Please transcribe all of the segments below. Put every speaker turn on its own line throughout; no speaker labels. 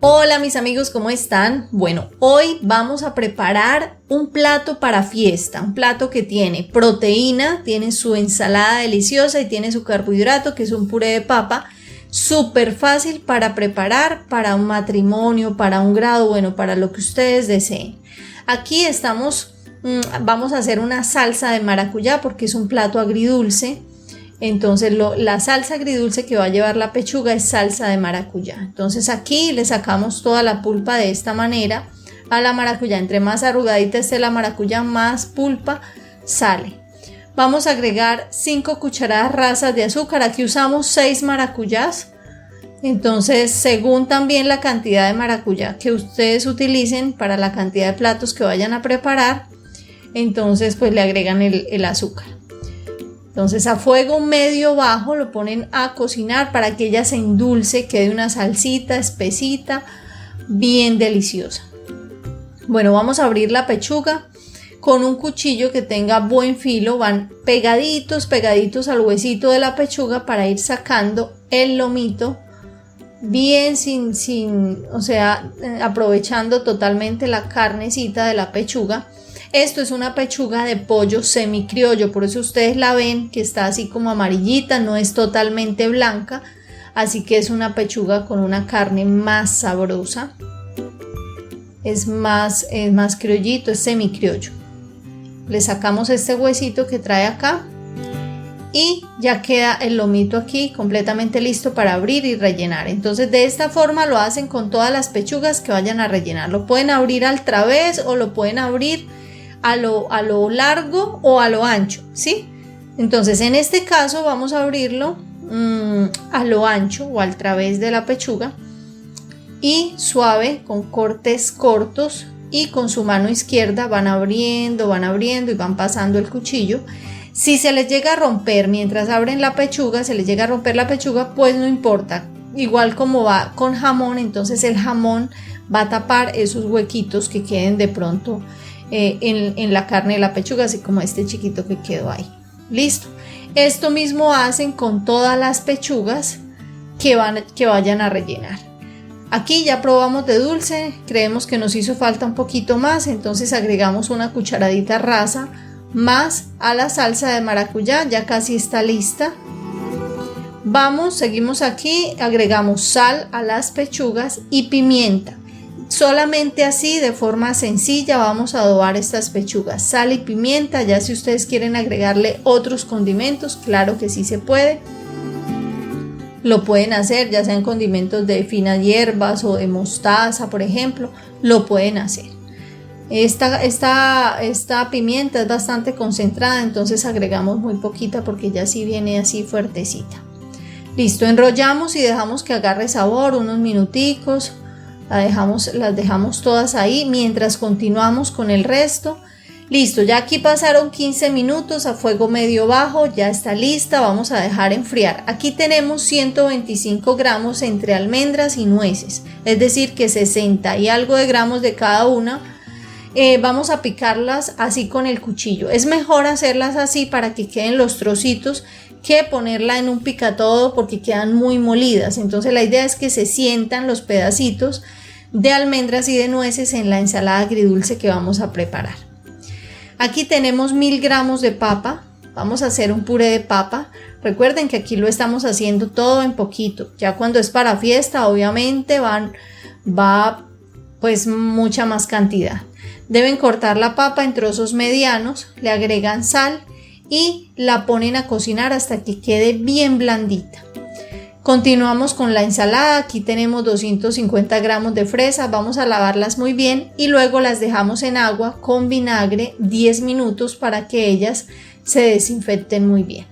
Hola mis amigos, ¿cómo están? Bueno, hoy vamos a preparar un plato para fiesta, un plato que tiene proteína, tiene su ensalada deliciosa y tiene su carbohidrato, que es un puré de papa, súper fácil para preparar para un matrimonio, para un grado, bueno, para lo que ustedes deseen. Aquí vamos a hacer una salsa de maracuyá porque es un plato agridulce. Entonces la salsa agridulce que va a llevar la pechuga es salsa de maracuyá. Entonces aquí le sacamos toda la pulpa de esta manera a la maracuyá. Entre más arrugadita esté la maracuyá, más pulpa sale. Vamos a agregar 5 cucharadas rasas de azúcar. Aquí usamos 6 maracuyás. Entonces, según también la cantidad de maracuyá que ustedes utilicen para la cantidad de platos que vayan a preparar, entonces pues le agregan el azúcar. Entonces a fuego medio bajo lo ponen a cocinar para que ella se endulce, quede una salsita espesita, bien deliciosa. Bueno, vamos a abrir la pechuga con un cuchillo que tenga buen filo, van pegaditos al huesito de la pechuga para ir sacando el lomito bien aprovechando totalmente la carnecita de la pechuga. Esto es una pechuga de pollo semicriollo, por eso ustedes la ven que está así como amarillita, no es totalmente blanca, así que es una pechuga con una carne más sabrosa, es más criollito, es semicriollo. Le sacamos este huesito que trae acá y ya queda el lomito aquí completamente listo para abrir y rellenar. Entonces de esta forma lo hacen con todas las pechugas que vayan a rellenar. Lo pueden abrir al través o lo pueden abrir a lo largo o a lo ancho, ¿sí? Entonces en este caso vamos a abrirlo a lo ancho o al través de la pechuga y suave, con cortes cortos, y con su mano izquierda van abriendo y van pasando el cuchillo. Si se les llega a romper mientras abren la pechuga, pues no importa, igual como va con jamón, entonces el jamón va a tapar esos huequitos que queden de pronto en la carne de la pechuga, así como este chiquito que quedó ahí. Listo. Esto mismo hacen con todas las pechugas que vayan a rellenar. Aquí ya probamos de dulce, creemos que nos hizo falta un poquito más, entonces agregamos una cucharadita rasa más a la salsa de maracuyá, ya casi está lista. Seguimos aquí, agregamos sal a las pechugas y pimienta. Solamente así, de forma sencilla, vamos a adobar estas pechugas, sal y pimienta. Ya si ustedes quieren agregarle otros condimentos, claro que sí se puede. Lo pueden hacer, ya sean condimentos de finas hierbas o de mostaza, por ejemplo, lo pueden hacer. Esta pimienta es bastante concentrada, entonces agregamos muy poquita porque ya sí viene así fuertecita. Listo, enrollamos y dejamos que agarre sabor unos minuticos. Las dejamos todas ahí mientras continuamos con el resto. Listo, ya aquí pasaron 15 minutos a fuego medio bajo, ya está lista, vamos a dejar enfriar. Aquí tenemos 125 gramos entre almendras y nueces, es decir que 60 y algo de gramos de cada una. Vamos a picarlas así con el cuchillo. Es mejor hacerlas así para que queden los trocitos que ponerla en un picatodo porque quedan muy molidas. Entonces la idea es que se sientan los pedacitos de almendras y de nueces en la ensalada agridulce que vamos a preparar. Aquí tenemos 1000 gramos de papa. Vamos a hacer un puré de papa. Recuerden que aquí lo estamos haciendo todo en poquito. Ya cuando es para fiesta, obviamente va pues mucha más cantidad. Deben cortar la papa en trozos medianos, le agregan sal y la ponen a cocinar hasta que quede bien blandita. Continuamos con la ensalada. Aquí tenemos 250 gramos de fresas, vamos a lavarlas muy bien y luego las dejamos en agua con vinagre 10 minutos para que ellas se desinfecten muy bien.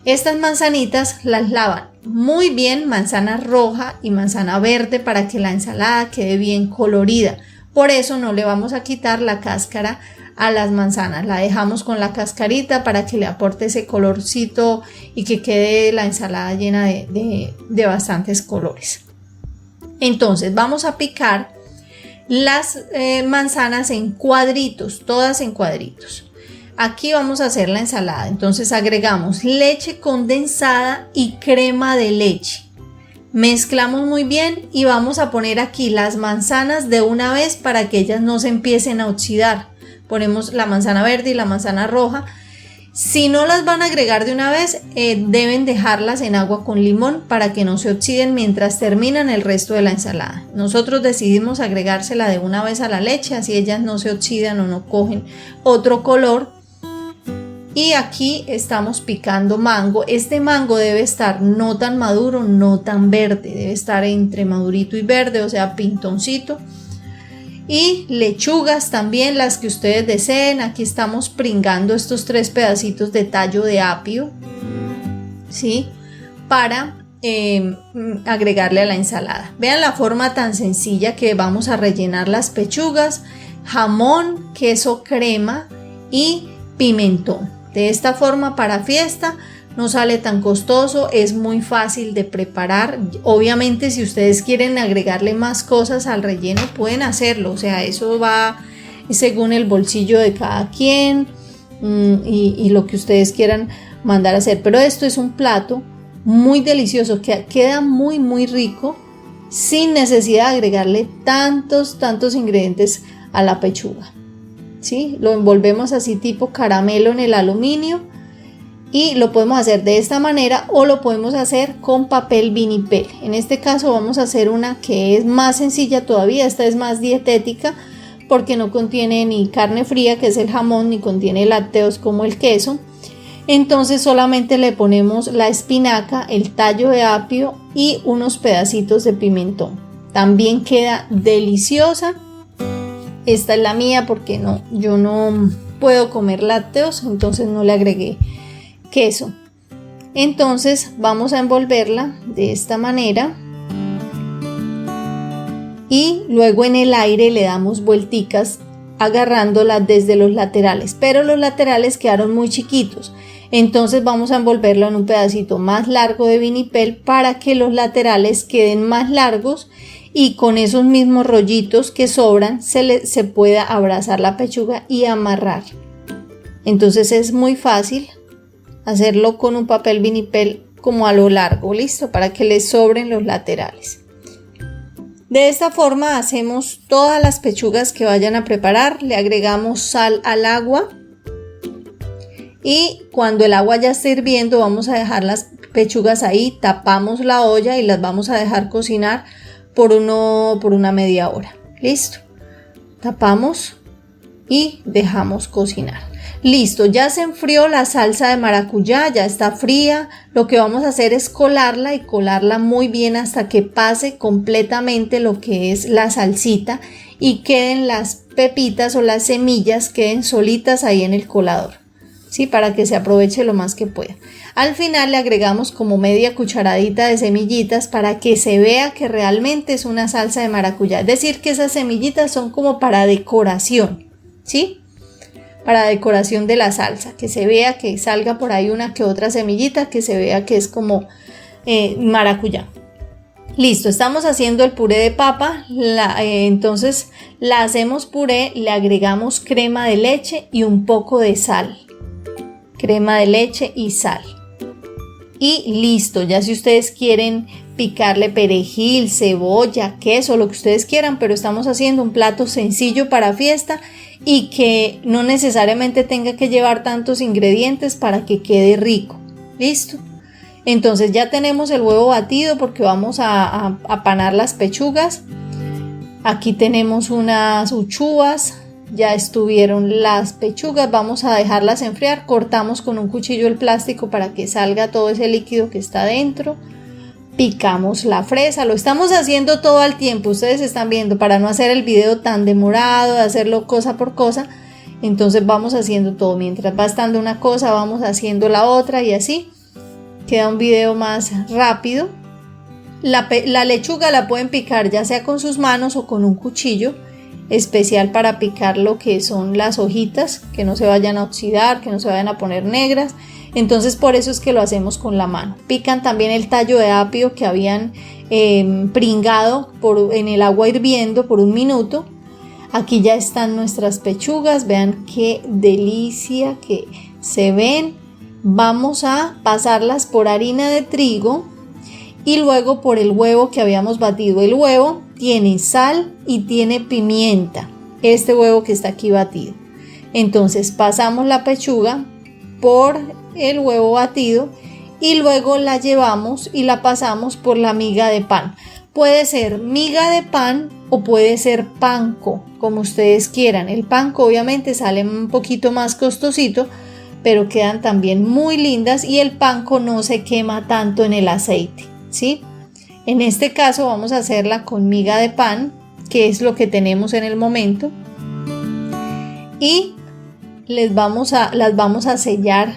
Estas manzanitas las lavan muy bien, manzana roja y manzana verde, para que la ensalada quede bien colorida. Por eso no le vamos a quitar la cáscara a las manzanas, la dejamos con la cascarita para que le aporte ese colorcito y que quede la ensalada llena de bastantes colores. Entonces vamos a picar las manzanas en cuadritos, todas en cuadritos. Aquí vamos a hacer la ensalada, entonces agregamos leche condensada y crema de leche. Mezclamos muy bien y vamos a poner aquí las manzanas de una vez para que ellas no se empiecen a oxidar. Ponemos la manzana verde y la manzana roja. Si no las van a agregar de una vez, deben dejarlas en agua con limón para que no se oxiden mientras terminan el resto de la ensalada. Nosotros decidimos agregársela de una vez a la leche, así ellas no se oxidan o no cogen otro color. Y aquí estamos picando mango. Este mango debe estar no tan maduro, no tan verde, debe estar entre madurito y verde, o sea, pintoncito. Y lechugas también, las que ustedes deseen. Aquí estamos pringando estos 3 pedacitos de tallo de apio, ¿sí? Para agregarle a la ensalada. Vean la forma tan sencilla que vamos a rellenar las pechugas: jamón, queso crema y pimentón. De esta forma, para fiesta no sale tan costoso, es muy fácil de preparar. Obviamente, si ustedes quieren agregarle más cosas al relleno, pueden hacerlo, o sea, eso va según el bolsillo de cada quien y lo que ustedes quieran mandar a hacer. Pero esto es un plato muy delicioso, que queda muy rico sin necesidad de agregarle tantos ingredientes a la pechuga. ¿Sí? Lo envolvemos así tipo caramelo en el aluminio y lo podemos hacer de esta manera o lo podemos hacer con papel vinipel. En este caso vamos a hacer una que es más sencilla todavía. Esta es más dietética porque no contiene ni carne fría, que es el jamón, ni contiene lácteos como el queso. Entonces solamente le ponemos la espinaca, el tallo de apio y unos pedacitos de pimentón. También queda deliciosa. Esta es la mía porque yo no puedo comer lácteos, entonces no le agregué queso. Entonces vamos a envolverla de esta manera y luego en el aire le damos vuelticas agarrándola desde los laterales, pero los laterales quedaron muy chiquitos, entonces vamos a envolverlo en un pedacito más largo de vinipel para que los laterales queden más largos y con esos mismos rollitos que sobran se pueda abrazar la pechuga y amarrar. Entonces es muy fácil hacerlo con un papel vinipel como a lo largo, listo, para que les sobren los laterales. De esta forma hacemos todas las pechugas que vayan a preparar, le agregamos sal al agua y cuando el agua ya esté hirviendo vamos a dejar las pechugas ahí, tapamos la olla y las vamos a dejar cocinar por una media hora. Listo, tapamos y dejamos cocinar. Listo, ya se enfrió la salsa de maracuyá, ya está fría. Lo que vamos a hacer es colarla y colarla muy bien hasta que pase completamente lo que es la salsita y queden las pepitas o las semillas, queden solitas ahí en el colador, ¿sí? Para que se aproveche lo más que pueda. Al final le agregamos como media cucharadita de semillitas para que se vea que realmente es una salsa de maracuyá. Es decir, que esas semillitas son como para decoración, ¿sí? Para decoración de la salsa, que se vea, que salga por ahí una que otra semillita, que se vea que es como maracuyá. Listo, estamos haciendo el puré de papa, entonces la hacemos puré, le agregamos crema de leche y un poco de sal. Crema de leche y sal. Y listo, ya si ustedes quieren picarle perejil, cebolla, queso, lo que ustedes quieran, pero estamos haciendo un plato sencillo para fiesta y que no necesariamente tenga que llevar tantos ingredientes para que quede rico. Listo. Entonces ya tenemos el huevo batido porque vamos a apanar las pechugas. Aquí tenemos unas uchuvas. Ya estuvieron las pechugas, vamos a dejarlas enfriar, cortamos con un cuchillo el plástico para que salga todo ese líquido que está dentro, picamos la fresa, lo estamos haciendo todo al tiempo, ustedes están viendo, para no hacer el video tan demorado, de hacerlo cosa por cosa, entonces vamos haciendo todo, mientras va estando una cosa vamos haciendo la otra y así queda un video más rápido. La lechuga la pueden picar ya sea con sus manos o con un cuchillo especial para picar lo que son las hojitas, que no se vayan a oxidar, que no se vayan a poner negras. Entonces por eso es que lo hacemos con la mano. Pican también el tallo de apio que habían pringado en el agua hirviendo por 1 minuto. Aquí ya están nuestras pechugas, vean qué delicia que se ven. Vamos a pasarlas por harina de trigo y luego por el huevo que habíamos batido. El huevo tiene sal y tiene pimienta, este huevo que está aquí batido. Entonces pasamos la pechuga por el huevo batido y luego la llevamos y la pasamos por la miga de pan. Puede ser miga de pan o puede ser panko, como ustedes quieran. El panko obviamente sale un poquito más costosito, pero quedan también muy lindas y el panko no se quema tanto en el aceite, ¿sí? En este caso vamos a hacerla con miga de pan, que es lo que tenemos en el momento, y las vamos a sellar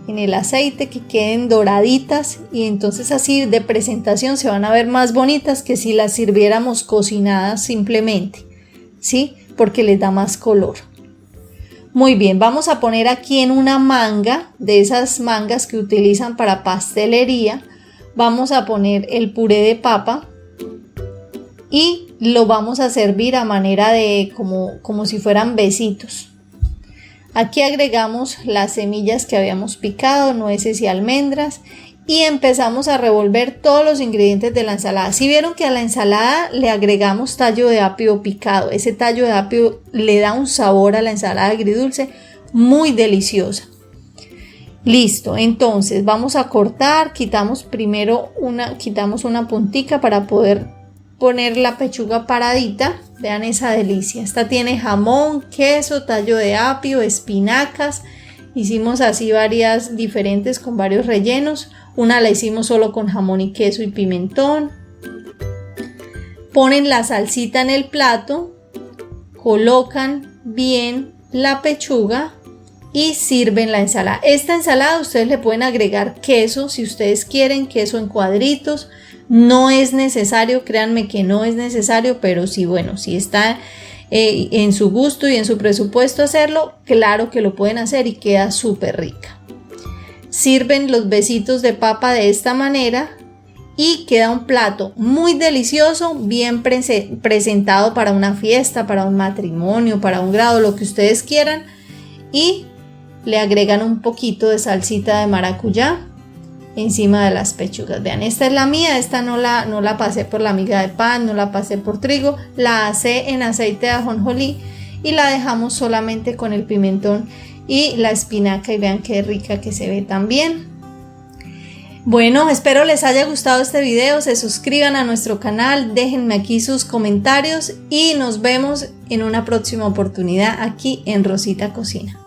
en el aceite, que queden doraditas, y entonces así de presentación se van a ver más bonitas que si las sirviéramos cocinadas simplemente, ¿sí? Porque les da más color. Muy bien, vamos a poner aquí en una manga, de esas mangas que utilizan para pastelería, vamos a poner el puré de papa y lo vamos a servir a manera de como si fueran besitos. Aquí agregamos las semillas que habíamos picado, nueces y almendras, y empezamos a revolver todos los ingredientes de la ensalada. Si vieron que a la ensalada le agregamos tallo de apio picado, ese tallo de apio le da un sabor a la ensalada agridulce muy deliciosa. Listo, entonces vamos a cortar, quitamos una puntica para poder poner la pechuga paradita. Vean esa delicia. Esta tiene jamón, queso, tallo de apio, espinacas. Hicimos así varias diferentes con varios rellenos. Una la hicimos solo con jamón y queso y pimentón. Ponen la salsita en el plato, colocan bien la pechuga y sirven la ensalada. Esta ensalada ustedes le pueden agregar queso si ustedes quieren, queso en cuadritos. No es necesario, créanme que no es necesario, pero sí, bueno, si está en su gusto y en su presupuesto hacerlo, claro que lo pueden hacer y queda súper rica. Sirven los besitos de papa de esta manera y queda un plato muy delicioso, bien presentado para una fiesta, para un matrimonio, para un grado, lo que ustedes quieran, y le agregan un poquito de salsita de maracuyá encima de las pechugas. Vean, esta es la mía, esta no la pasé por la miga de pan, no la pasé por trigo, la asé en aceite de ajonjolí y la dejamos solamente con el pimentón y la espinaca, y vean qué rica que se ve también. Bueno, espero les haya gustado este video, se suscriban a nuestro canal, déjenme aquí sus comentarios y nos vemos en una próxima oportunidad aquí en Rosita Cocina.